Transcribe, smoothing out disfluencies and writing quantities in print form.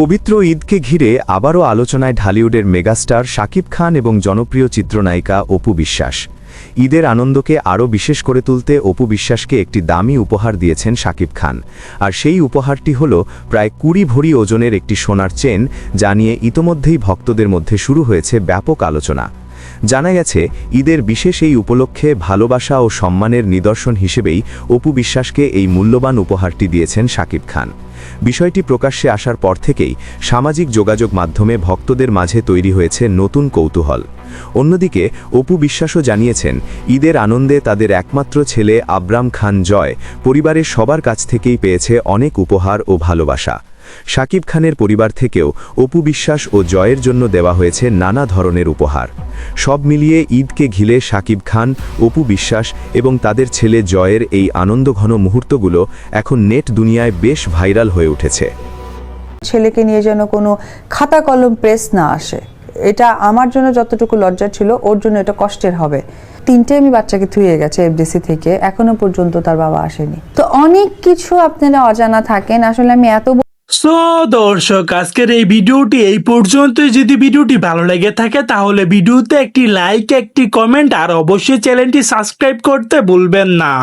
পবিত্র ঈদকে ঘিরে আবারও আলোচনায় ঢালিউডের মেগাস্টার শাকিব খান এবং জনপ্রিয় চিত্রনায়িকা অপু বিশ্বাস। ঈদের আনন্দকে আরও বিশেষ করে তুলতে অপু বিশ্বাসকে একটি দামি উপহার দিয়েছেন শাকিব খান, আর সেই উপহারটি হল প্রায় 20 ভরি ওজনের একটি সোনার চেন, যা নিয়ে ইতোমধ্যেই ভক্তদের মধ্যে শুরু হয়েছে ব্যাপক আলোচনা। জানা গেছে, ঈদের বিশেষ এই উপলক্ষে ভালোবাসা ও সম্মানের নিদর্শন হিসেবেই অপু বিশ্বাসকে এই মূল্যবান উপহারটি দিয়েছেন শাকিব খান। বিষয়টি প্রকাশ্যে আসার পর থেকেই সামাজিক যোগাযোগ মাধ্যমে ভক্তদের মাঝে তৈরি হয়েছে নতুন কৌতূহল। অন্যদিকে অপু বিশ্বাসও জানিয়েছেন, ঈদের আনন্দে তাদের একমাত্র ছেলে আব্রাম খান জয় পরিবারের সবার কাছ থেকেই পেয়েছে অনেক উপহার ও ভালোবাসা। শাকিব খানের পরিবার থেকেও অপু বিশ্বাস ও জয়ের জন্য দেওয়া হয়েছে নানা ধরনের উপহার। সব মিলিয়ে ঈদকে ঘিরে শাকিব খান, অপু বিশ্বাস এবং তাদের ছেলে জয়ের এই আনন্দঘন মুহূর্তগুলো এখন নেট দুনিয়ায় বেশ ভাইরাল হয়ে উঠেছে। ছেলেকে নিয়ে যেন কোনো খাতা কলম প্রেস না আসে, এটা আমার জন্য যতটুকু লজ্জা ছিল ওর জন্য এটা কষ্টের হবে। 3টে আমি বাচ্চাকে থুয়ে গেছে এফডিসি থেকে, এখনো পর্যন্ত তার বাবা আসেনি। তো অনেক কিছু আপনারা অজানা থাকেন। আসলে আমি এত সো দর্শক, আজকের এই ভিডিওটি এই পর্যন্ত। যদি ভিডিওটি ভালো লেগে থাকে তাহলে ভিডিওতে একটি লাইক, একটি কমেন্ট আর অবশ্যই চ্যানেলটি সাবস্ক্রাইব করতে ভুলবেন না।